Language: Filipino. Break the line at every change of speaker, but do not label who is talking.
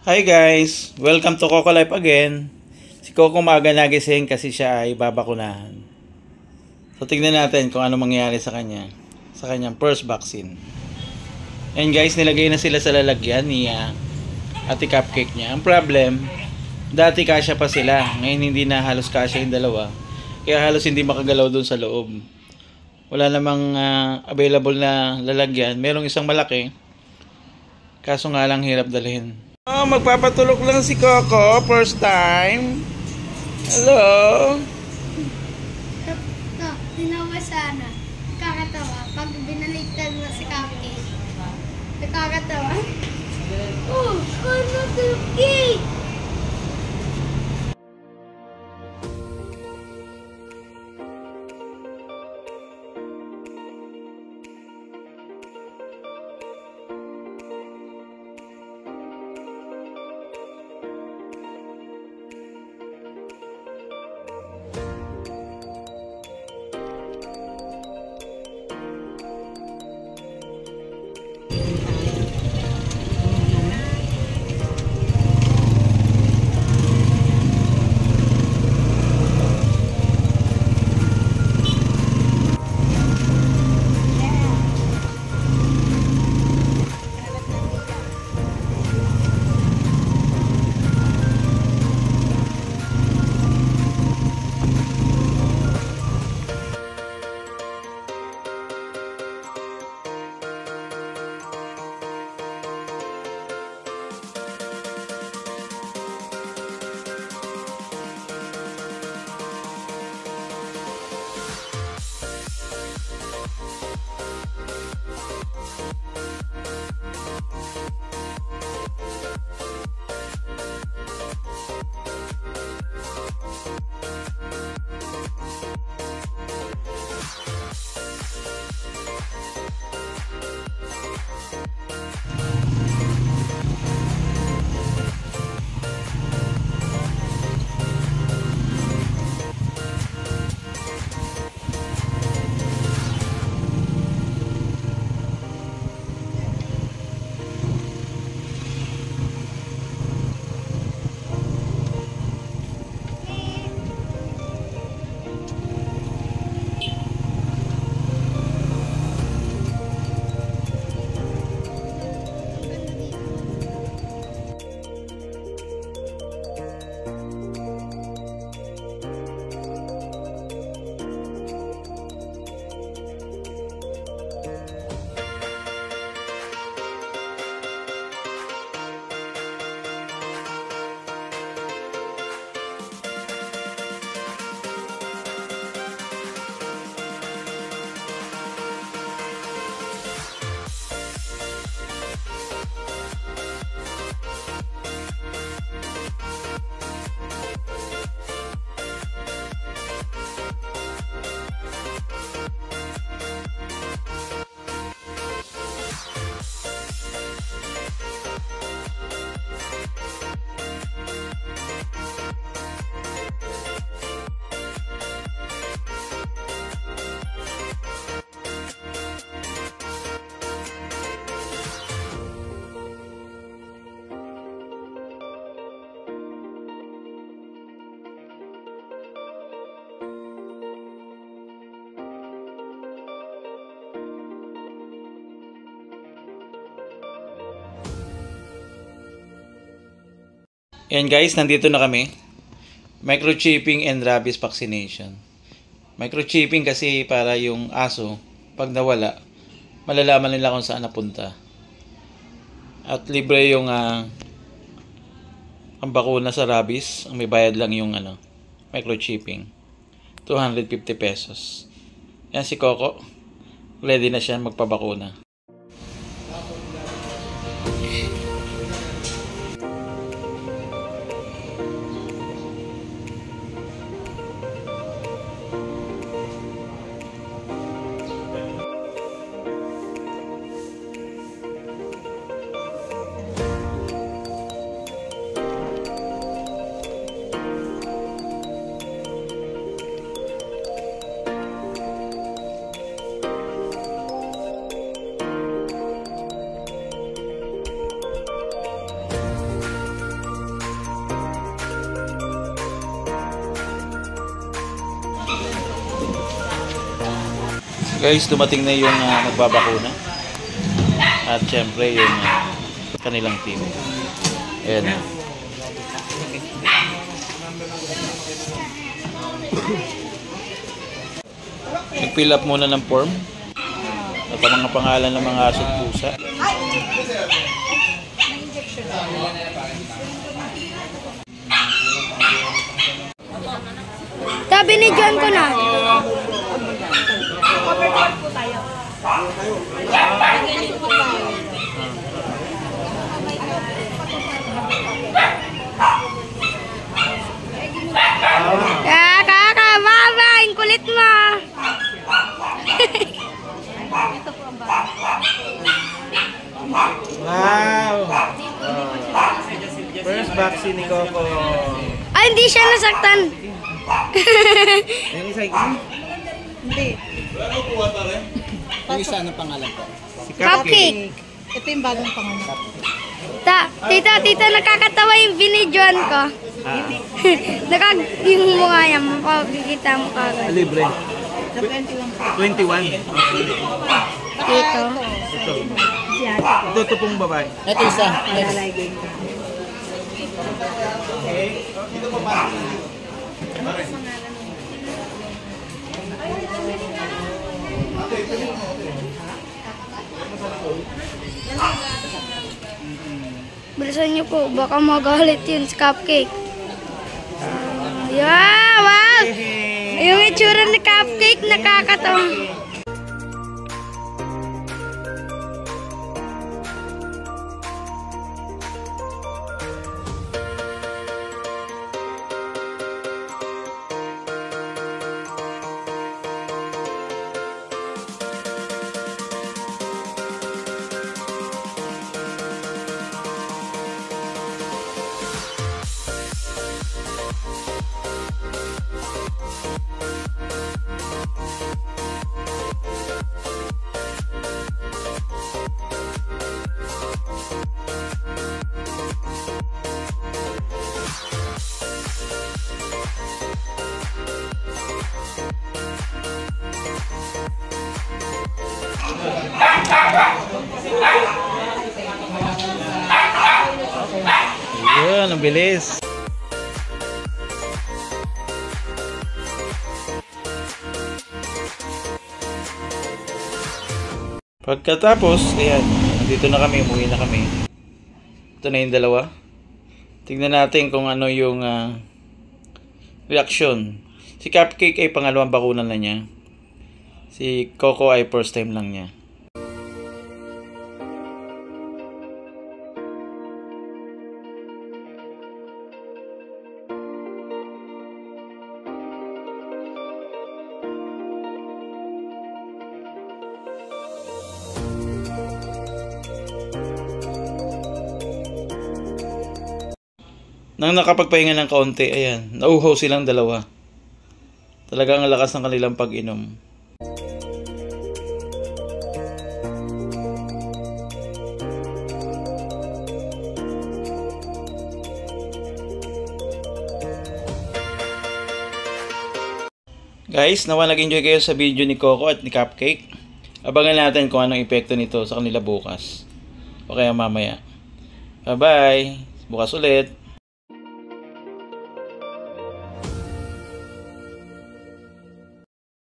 Hi guys! Welcome to Coco Life again. Si Coco maaga nagising kasi siya ay babakunahan. So tignan natin kung ano mangyayari sa kanya. Sa kanyang first vaccine. And guys, nilagay na sila sa lalagyan ni Ate Cupcake niya. Ang problem, dati kasya pa sila. Ngayon hindi na halos kasya yung dalawa. Kaya halos hindi makagalaw dun sa loob. Wala namang available na lalagyan. Merong isang malaki. Kaso nga lang hirap dalhin. Oh, magpapatulog lang si Coco, first time. Hello.
Tinawa sana. Nakakatawa. Pag binaligtad mo si Cupcake. Nakakatawa. Oh, ano to? Cake!
Yan guys, nandito na kami. Microchipping and rabies vaccination. Microchipping kasi para yung aso, pag nawala, malalaman nila kung saan napunta. At libre yung ang bakuna sa rabies. Ang may bayad lang yung microchipping. 250 pesos. Yan si Coco. Ready na siya magpabakuna. Guys, dumating na yung magbabakuna. At syempre yung kanilang team. Ayan na. Nag-fill up muna ng form. At ang mga pangalan ng mga aso at pusa.
Tabi ni John ko na. Baba, ang kulit mo.
Wow! First vaccine ni Coco.
Ay, hindi siya nasaktan.
Yung isa
Hindi.
yung isa ng pangalan ko. Si
Cupcake.
Ito yung bagong pangalan.
Tita, nakakatawa yung binidyoan ko. Yung mukha niya, makikita mo kagad.
Libre.
Sa 21 po.
21.
Dito.
Ito.
Si ate.
Ito pong babae.
Ito isa.
Nalalagay ko.
Bilisan niyo po, baka magalit yun sa Cupcake. Yeah, wow! Yung itsura ni Cupcake, nakakatawa.
Ayun, ang bilis. Pagkatapos, ayan, nandito na kami, umuwi na kami. Ito na yung dalawa. Tignan natin kung ano yung reaction. Si Cupcake ay pangalawang bakuna na niya. Si Coco ay first time lang niya. Nang nakapagpahinga ng kaunti, ayan, nauhaw silang dalawa. Talagang ang lakas ng kanilang pag-inom. Guys, nawa nag-enjoy kayo sa video ni Coco at ni Cupcake. Abangan natin kung anong epekto nito sa kanila bukas. O kaya mamaya. Bye-bye! Bukas ulit!